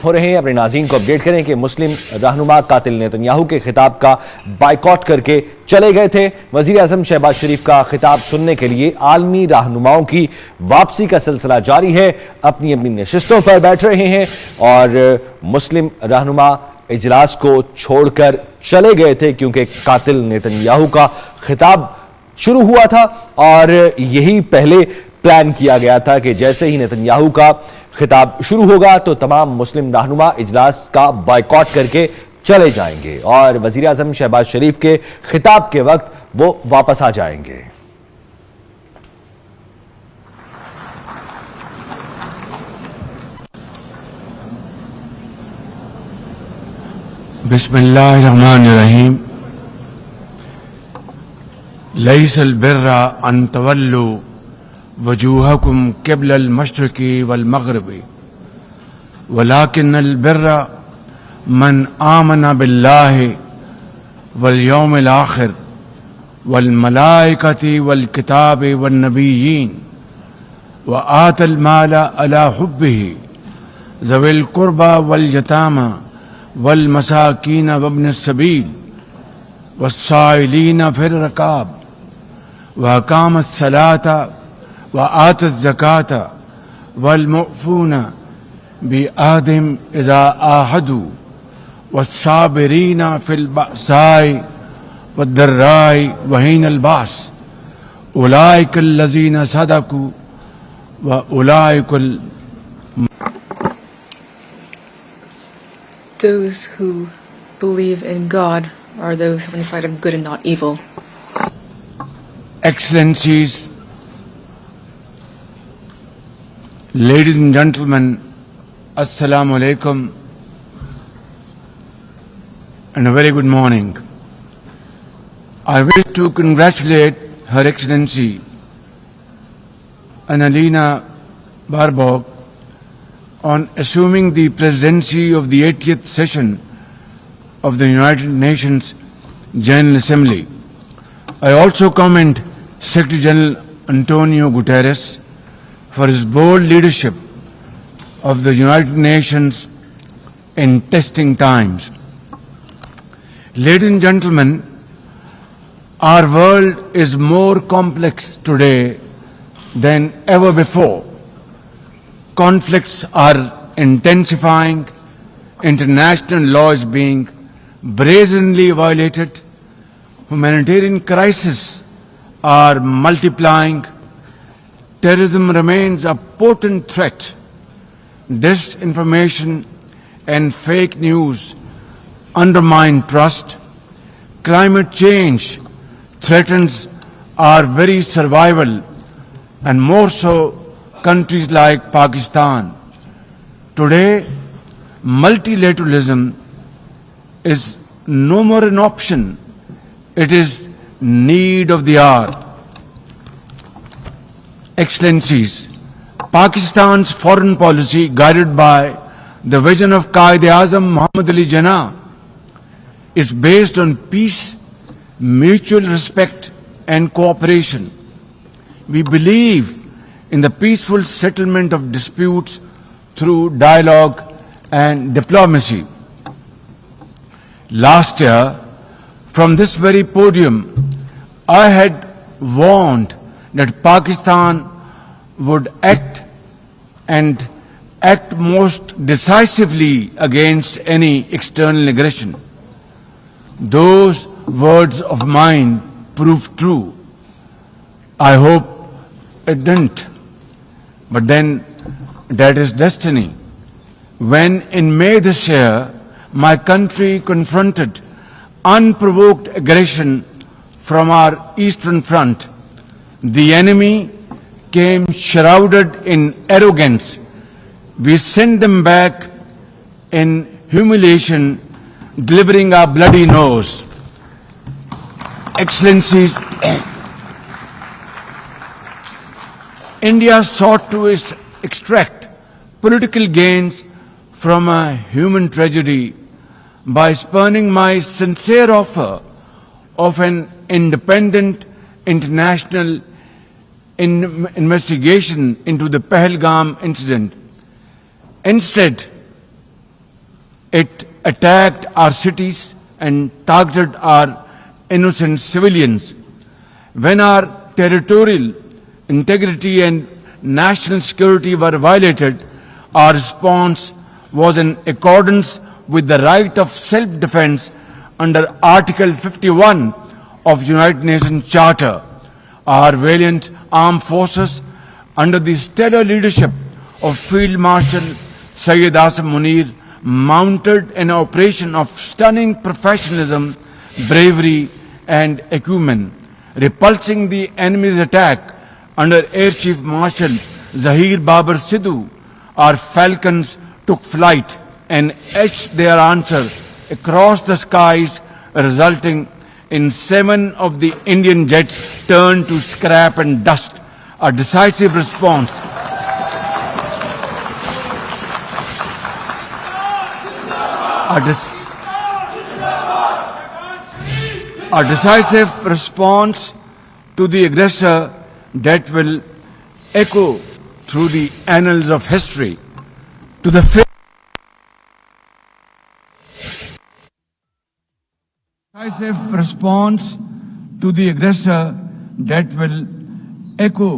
हो रहे हैं। अपने नाज़रीन को अपडेट करें कि मुस्लिम रहनुमा कातिल नेतन्याहू के खिताब का बाइकआउट करके चले गए थे। वज़ीर आज़म शहबाज शरीफ का खिताब सुनने के लिए आलमी रहनुमाओं की वापसी का सिलसिला जारी है। अपनी अपनी नशिस्तों पर बैठ रहे हैं और मुस्लिम रहनुमा इजलास को छोड़कर चले गए थे क्योंकि कातिल नेतन्याहू का खिताब शुरू हुआ था और यही पहले प्लान किया गया था कि जैसे ही नेतन्याहू का खिताब शुरू होगा तो तमाम मुस्लिम रहनुमा इजलास का बाइकआउट करके चले जाएंगे और वजीर आजम शहबाज शरीफ के खिताब के वक्त वो वापस आ जाएंगे। बिस्मिल्लाहिर्रहमानिर्रहीम। लैसल बिर्रा अन तवल्लु वजूहकुम क़िबलल मशरिक़ी वल मग़रिबी वलाकिन्नल बिर्रा मन आमना बिल्लाहि वल यौमिल आखिर वल मलाइकति वल किताबि वन नबिय्यीन व आतल माला अला हुब्बिही ज़विल क़ुर्बा वल यतामा वल मसाकीन वब्न सबील वस्साइलीन फिर रकाब व अकामस सलाता व आतस ज़काता वल मुअफ़ून बिअहदिहिम इज़ा आहदू वस्साबिरीन फिल बअसाई वद्दर्राई व हीनल बास उलाइकल लज़ीना सदक़ू व उलाइकल Those who believe in God are those who are on the side of good and not evil. Excellencies, ladies and gentlemen, Assalamu alaikum and a very good morning. I wish to congratulate Her Excellency Annalena Baerbock on assuming the presidency of the 80th session of the United Nations General Assembly. I also commend Secretary General Antonio Guterres for his bold leadership of the United Nations in testing times. Ladies and gentlemen, our world is more complex today than ever before. Conflicts are intensifying, international law is being brazenly violated, humanitarian crises are multiplying, terrorism remains a potent threat, disinformation and fake news undermine trust, climate change threatens our very survival and more so countries like Pakistan. Today, multilateralism is no more an option, it is need of the hour. Excellencies, Pakistan's foreign policy guided by the vision of Quaid-e-Azam Muhammad Ali Jinnah is based on peace, mutual respect and cooperation. We believe in the peaceful settlement of disputes through dialogue and diplomacy. Last year, from this very podium, I had warned that Pakistan would act most decisively against any external aggression. Those words of mine proved true. I hope it didn't. But then that is destiny. When in May this year, my country confronted unprovoked aggression from our eastern front, the enemy came shrouded in arrogance. We sent them back in humiliation, delivering our bloody nose. Excellencies, India sought to extract political gains from a human tragedy by spurning my sincere offer of an independent international investigation into the Pahalgam incident. Instead, It attacked our cities and targeted our innocent civilians. When our territorial integrity and national security were violated, our response was in accordance with the right of self-defense under Article 51 of United Nations Charter. Our valiant armed forces, under the stellar leadership of Field Marshal Sayyid Munir, mounted an operation of stunning professionalism, bravery and acumen, repulsing the enemy's attack under Air Chief Marshal Zahir Babar Sidhu. Our falcons took flight and etched their answer across the skies, resulting in 7 of the Indian jets turned to scrap and dust. A decisive response. A decisive response to the aggressor that will echo through the annals of history. To the decisive response to the aggressor that will echo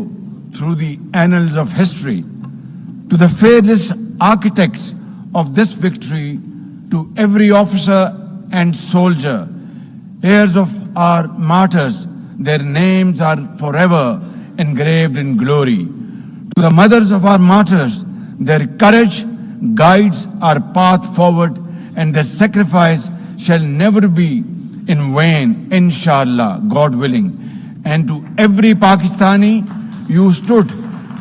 through the annals of history. To the fearless architects of this victory, to every officer and soldier, heirs of our martyrs, their names are forever engraved in glory. To the mothers of our martyrs, their courage guides our path forward, and their sacrifice shall never be in vain, inshallah, God willing. And to every Pakistani, you stood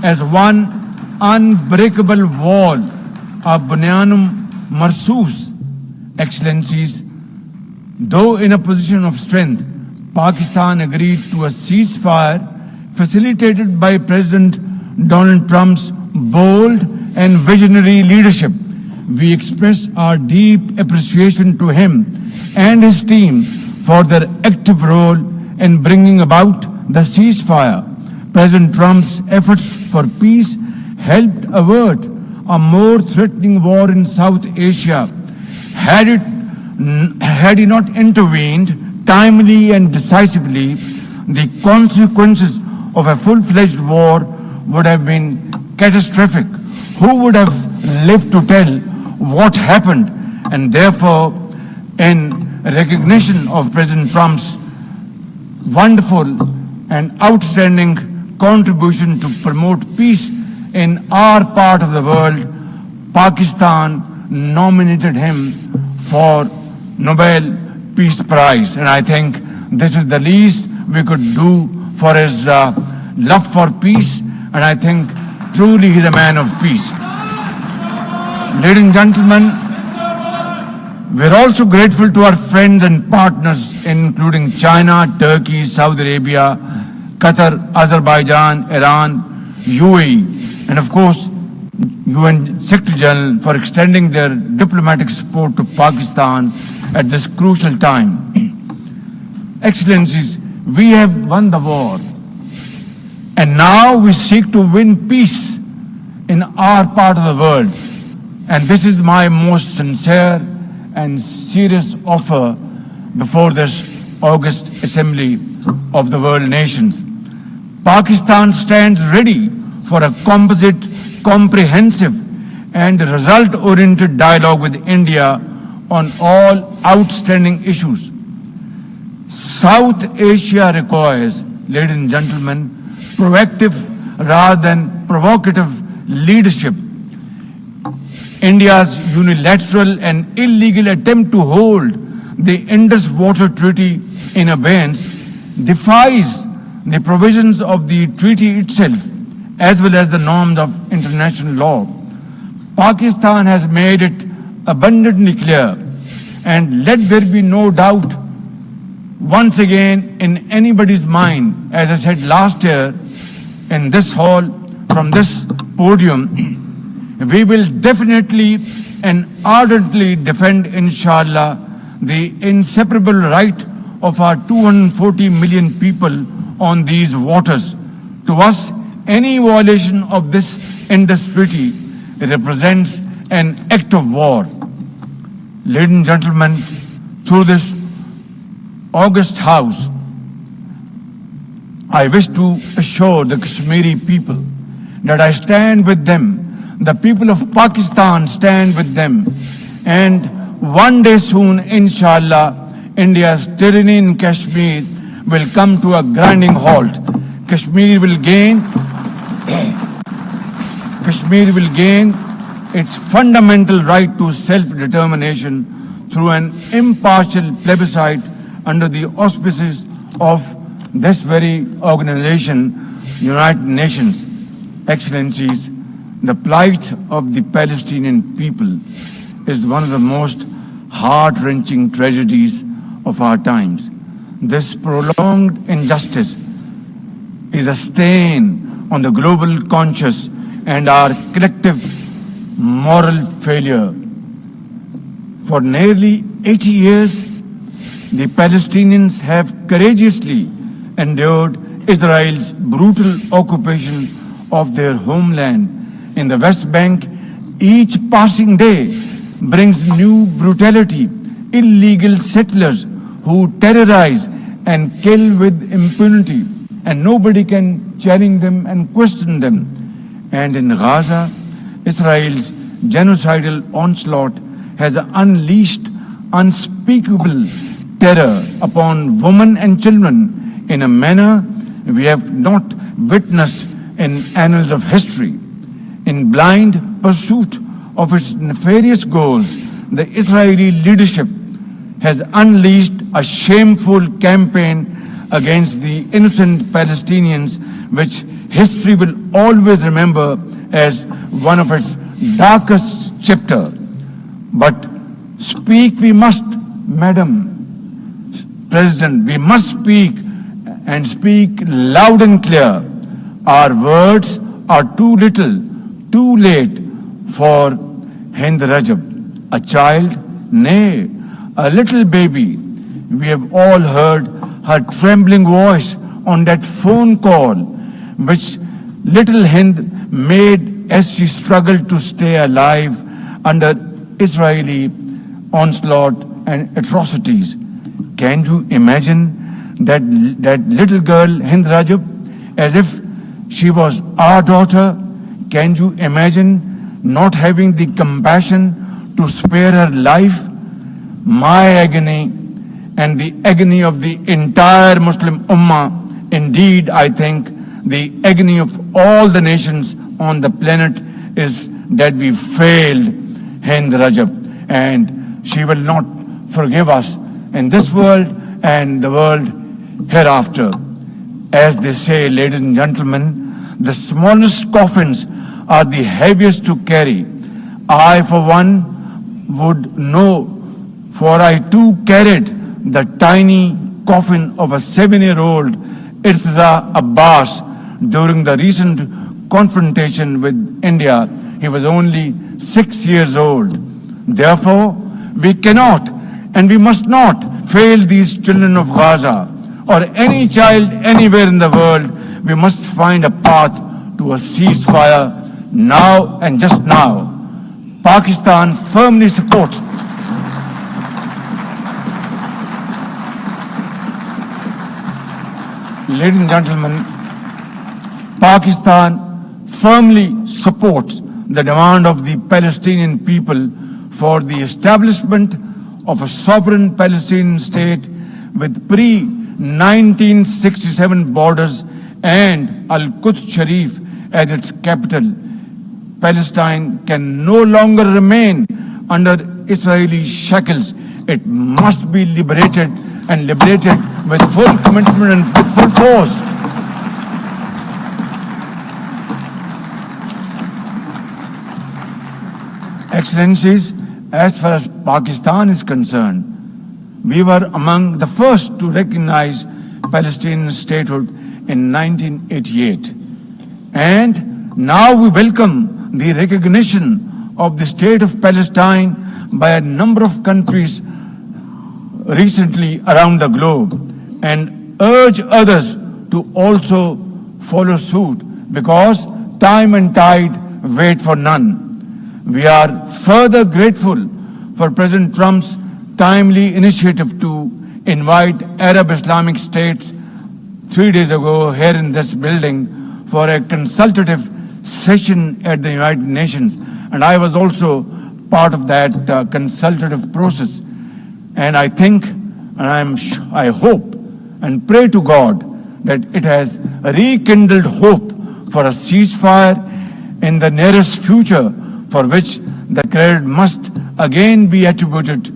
as one unbreakable wall, a bunyanum marsus. Excellencies, though in a position of strength, Pakistan agreed to a ceasefire facilitated by President Donald Trump's bold and visionary leadership. We express our deep appreciation to him and his team for their active role in bringing about the ceasefire. President Trump's efforts for peace helped avert a more threatening war in South Asia. Had he not intervened timely and decisively, the consequences of a full-fledged war would have been catastrophic. Who would have lived to tell what happened? And therefore, in recognition of President Trump's wonderful and outstanding contribution to promote peace in our part of the world, Pakistan nominated him for Nobel Peace Prize. And I think this is the least we could do for his love for peace. And I think truly he's a man of peace. Ladies and gentlemen, we're also grateful to our friends and partners, including China, Turkey, Saudi Arabia, Qatar, Azerbaijan, Iran, UAE, and of course, UN Secretary General for extending their diplomatic support to Pakistan at this crucial time. Excellencies, we have won the war, and now we seek to win peace in our part of the world. And this is my most sincere and serious offer before this August Assembly of the World Nations. Pakistan stands ready for a composite, comprehensive and result-oriented dialogue with India on all outstanding issues. South Asia requires, ladies and gentlemen, proactive rather than provocative leadership. India's unilateral and illegal attempt to hold the Indus Water Treaty in abeyance defies the provisions of the treaty itself as well as the norms of international law. Pakistan has made it abundantly clear, and let there be no doubt once again in anybody's mind, as I said last year in this hall from this podium, we will definitely and ardently defend, inshallah, the inseparable right of our 240 million people on these waters. To us, any violation of this Indus Treaty represents an act of war. Ladies and gentlemen, through this august house, I wish to assure the Kashmiri people that I stand with them. The people of Pakistan stand with them. And one day soon, inshallah, India's tyranny in Kashmir will come to a grinding halt. Kashmir will gain its fundamental right to self-determination through an impartial plebiscite under the auspices of this very organization, United Nations. Excellencies, the plight of the Palestinian people is one of the most heart-wrenching tragedies of our times. This prolonged injustice is a stain on the global conscience and our collective moral failure. For nearly 80 years, the Palestinians have courageously endured Israel's brutal occupation of their homeland in the West Bank. Each passing day brings new brutality, illegal settlers who terrorize and kill with impunity, and nobody can challenge them and question them. And in Gaza, Israel's genocidal onslaught has unleashed unspeakable terror upon women and children in a manner we have not witnessed in annals of history. In blind pursuit of its nefarious goals, the Israeli leadership has unleashed a shameful campaign against the innocent Palestinians, which history will always remember as one of its darkest chapters. But speak we must, Madam President, we must speak, and speak loud and clear. Our words are too little, too late for Hind Rajab, a child, nay, a little baby. We have all heard her trembling voice on that phone call, which little Hind made as she struggled to stay alive under Israeli onslaught and atrocities. Can you imagine that little girl, Hind Rajab, as if she was our daughter? Can you imagine not having the compassion to spare her life? My agony and the agony of the entire Muslim Ummah, indeed, I think, the agony of all the nations on the planet is that we failed Hind Rajab, and she will not forgive us in this world and the world hereafter. As they say, ladies and gentlemen, the smallest coffins are the heaviest to carry. I, for one, would know, for I too carried the tiny coffin of a 7-year-old Irtiza Abbas during the recent confrontation with India. He was only 6 years old. Therefore, we cannot and we must not fail these children of Gaza or any child anywhere in the world. We must find a path to a ceasefire now and just now. Pakistan firmly supports Ladies and gentlemen, Pakistan firmly supports the demand of the Palestinian people for the establishment of a sovereign Palestinian state with pre-1967 borders and Al-Quds Sharif as its capital. Palestine can no longer remain under Israeli shackles. It must be liberated and liberated with full commitment and with full force. Excellencies, as far as Pakistan is concerned, we were among the first to recognize Palestinian statehood in 1988. And now we welcome the recognition of the state of Palestine by a number of countries recently around the globe, and urge others to also follow suit, because time and tide wait for none. We are further grateful for President Trump's timely initiative to invite Arab Islamic states 3 days ago here in this building for a consultative session at the United Nations. And I was also part of that consultative process. And I think, and I hope and pray to God that it has rekindled hope for a ceasefire in the nearest future, for which the credit must again be attributed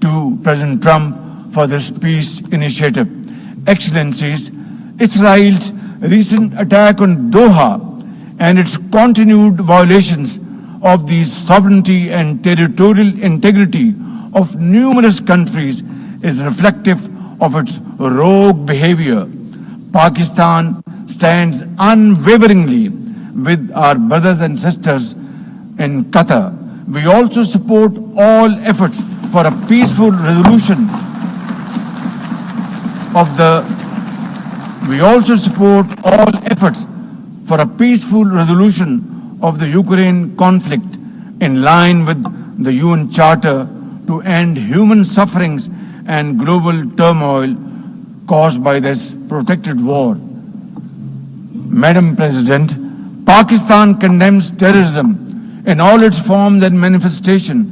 to President Trump for this peace initiative. Excellencies, Israel's recent attack on Doha and its continued violations of the sovereignty and territorial integrity of numerous countries is reflective of its rogue behavior. Pakistan stands unwaveringly with our brothers and sisters in Qatar. We also support all efforts for a peaceful resolution of the Ukraine conflict in line with the UN Charter to end human sufferings and global turmoil caused by this protracted war. Madam President, Pakistan condemns terrorism in all its forms and manifestation.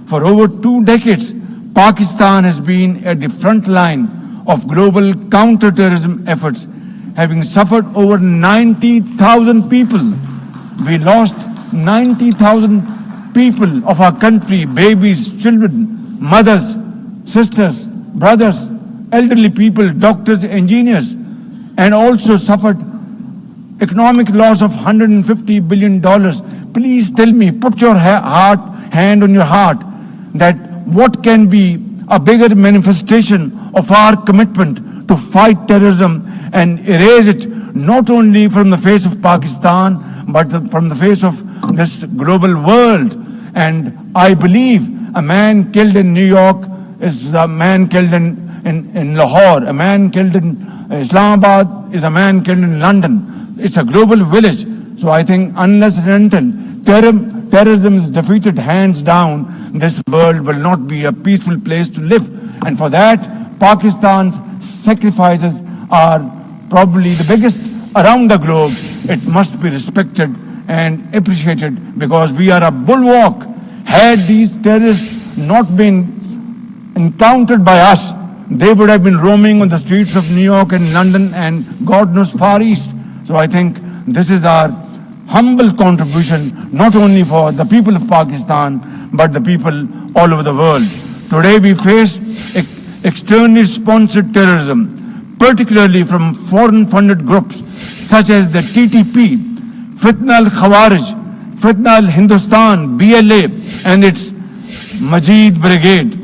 For over 2 decades, Pakistan has been at the front line of global counter-terrorism efforts, having suffered over 90,000 people. We lost 90,000 people of our country, babies, children, mothers, sisters, brothers, elderly people, doctors, engineers, and also suffered economic loss of $150 billion. Please tell me, put your hand on your heart, that what can be a bigger manifestation of our commitment to fight terrorism and erase it not only from the face of Pakistan, but from the face of this global world. And I believe a man killed in New York is a man killed in Lahore, a man killed in Islamabad is a man killed in London. It's a global village. So I think unless and until terrorism is defeated hands down, this world will not be a peaceful place to live. And for that, Pakistan's sacrifices are probably the biggest around the globe. It must be respected and appreciated because we are a bulwark. Had these terrorists not been encountered by us, they would have been roaming on the streets of New York and London and God knows Far East. So I think this is our humble contribution, not only for the people of Pakistan, but the people all over the world. Today we face externally sponsored terrorism, particularly from foreign-funded groups such as the TTP, Fitna al-Khawarij, Fitna al-Hindustan, BLA, and its Majid Brigade.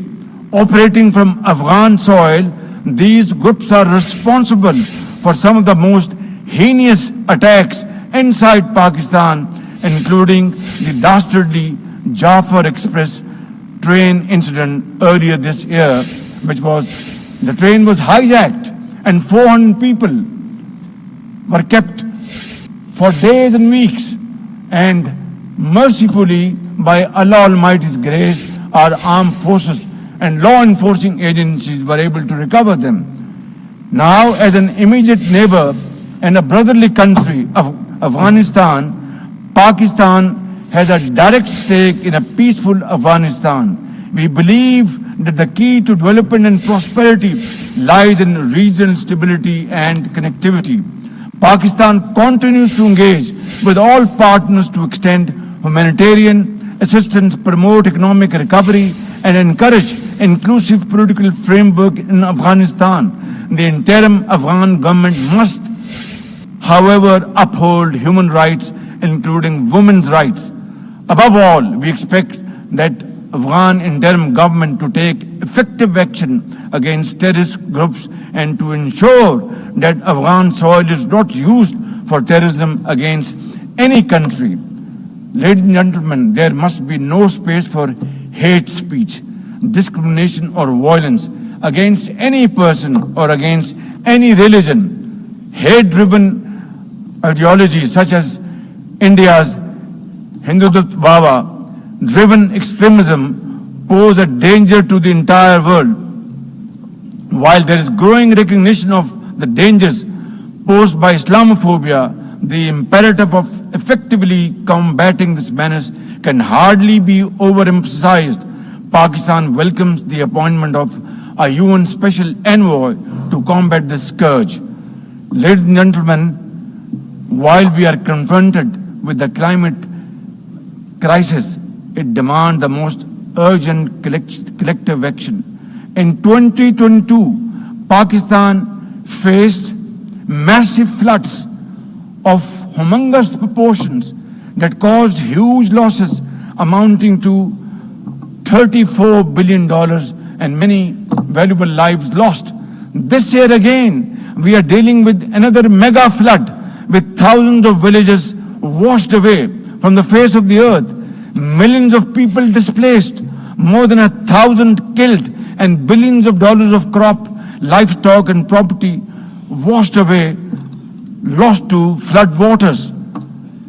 Operating from Afghan soil, these groups are responsible for some of the most heinous attacks inside Pakistan, including the dastardly Jafar Express train incident earlier this year, the train was hijacked and 400 people were kept for days and weeks. And mercifully, by Allah Almighty's grace, our armed forces and law enforcing agencies were able to recover them. Now, as an immediate neighbor and a brotherly country of Afghanistan, Pakistan has a direct stake in a peaceful Afghanistan. We believe that the key to development and prosperity lies in regional stability and connectivity. Pakistan continues to engage with all partners to extend humanitarian assistance, promote economic recovery, and encourage inclusive political framework in Afghanistan. The interim Afghan government must, however, uphold human rights, including women's rights. Above all, we expect that Afghan interim government to take effective action against terrorist groups and to ensure that Afghan soil is not used for terrorism against any country. Ladies and gentlemen, there must be no space for hate speech, discrimination or violence against any person or against any religion. Hate-driven ideologies such as India's Hindutva driven extremism pose a danger to the entire world. While there is growing recognition of the dangers posed by Islamophobia, the imperative of effectively combating this menace can hardly be overemphasized. Pakistan welcomes the appointment of a UN Special Envoy to combat this scourge. Ladies and gentlemen, while we are confronted with the climate crisis, it demands the most urgent collective action. In 2022, Pakistan faced massive floods of humongous proportions that caused huge losses amounting to $34 billion and many valuable lives lost. This year again, we are dealing with another mega flood with thousands of villages washed away from the face of the earth, millions of people displaced, more than 1,000 killed, and billions of dollars of crop, livestock and property washed away, lost to flood waters.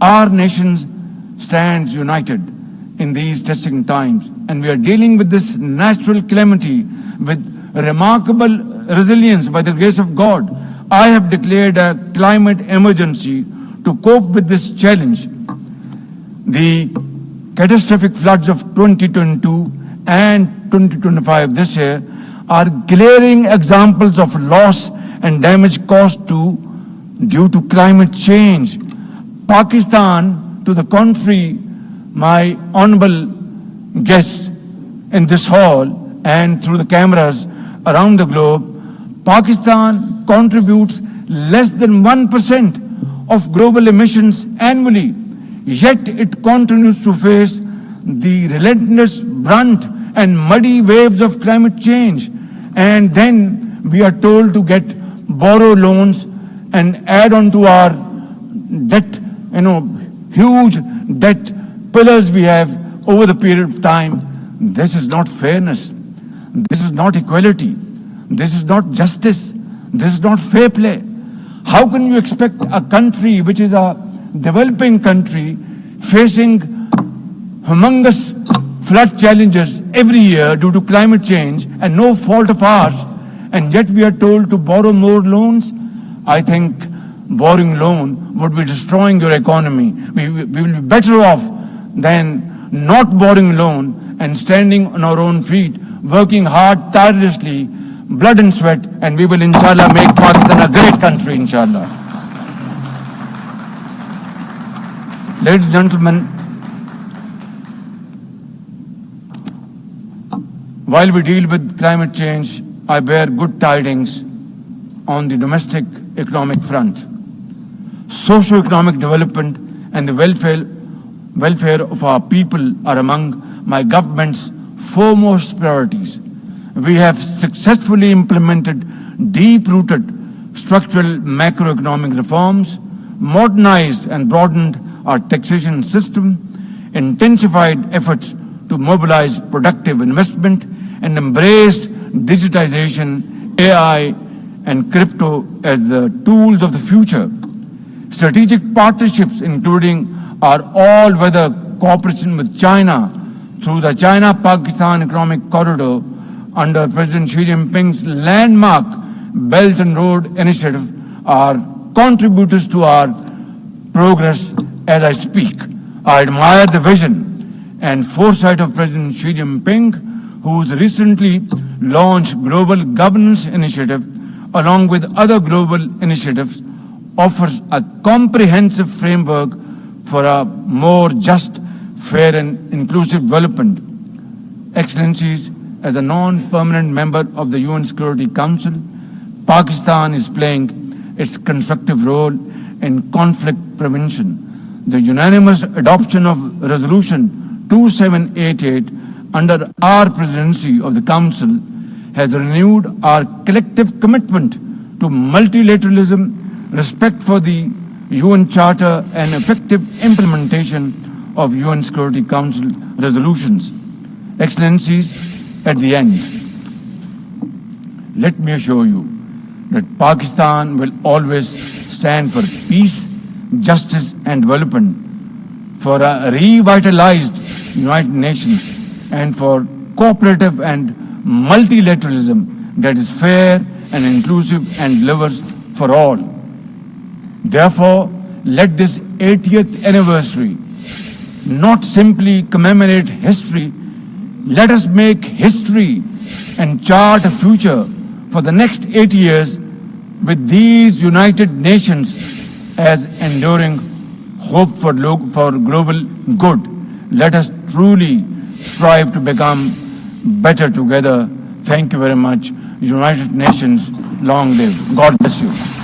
Our nation stands united in these testing times, and we are dealing with this natural calamity with remarkable resilience by the grace of God. I have declared a climate emergency to cope with this challenge. The catastrophic floods of 2022 and 2025 this year are glaring examples of loss and damage caused due to climate change. Pakistan, to the contrary, my honorable guests in this hall and through the cameras around the globe, Pakistan contributes less than 1% of global emissions annually, yet it continues to face the relentless brunt and muddy waves of climate change. And then we are told to borrow loans and add on to our debt, huge debt pillars we have over the period of time. This is not fairness. This is not equality. This is not justice. This is not fair play. How can you expect a country which is a developing country facing humongous flood challenges every year due to climate change and no fault of ours, and yet we are told to borrow more loans? I think borrowing loan would be destroying your economy. We will be better off than not borrowing loan and standing on our own feet, working hard, tirelessly, blood and sweat, and we will, inshallah, make Pakistan a great country, inshallah. Ladies and gentlemen, while we deal with climate change, I bear good tidings on the domestic economic front. Socio-economic development and the welfare of our people are among my government's foremost priorities. We have successfully implemented deep-rooted structural macroeconomic reforms, modernized and broadened our taxation system, intensified efforts to mobilize productive investment, and embraced digitization, AI, and crypto as the tools of the future. Strategic partnerships, including our all-weather cooperation with China through the China-Pakistan Economic Corridor under President Xi Jinping's landmark Belt and Road Initiative, are contributors to our progress as I speak. I admire the vision and foresight of President Xi Jinping, whose recently launched Global Governance Initiative, along with other global initiatives, offers a comprehensive framework for a more just, fair and inclusive development. Excellencies, as a non-permanent member of the UN Security Council, Pakistan is playing its constructive role in conflict prevention. The unanimous adoption of Resolution 2788 under our presidency of the Council has renewed our collective commitment to multilateralism, respect for the UN Charter, and effective implementation of UN Security Council resolutions. Excellencies, at the end, let me assure you that Pakistan will always stand for peace, justice, and development, for a revitalized United Nations, and for cooperative and multilateralism that is fair and inclusive and delivers for all. Therefore, let this 80th anniversary not simply commemorate history, let us make history and chart a future for the next 80 years with these United Nations as enduring hope for global good. Let us truly strive to become better together. Thank you very much. United Nations, long live. God bless you.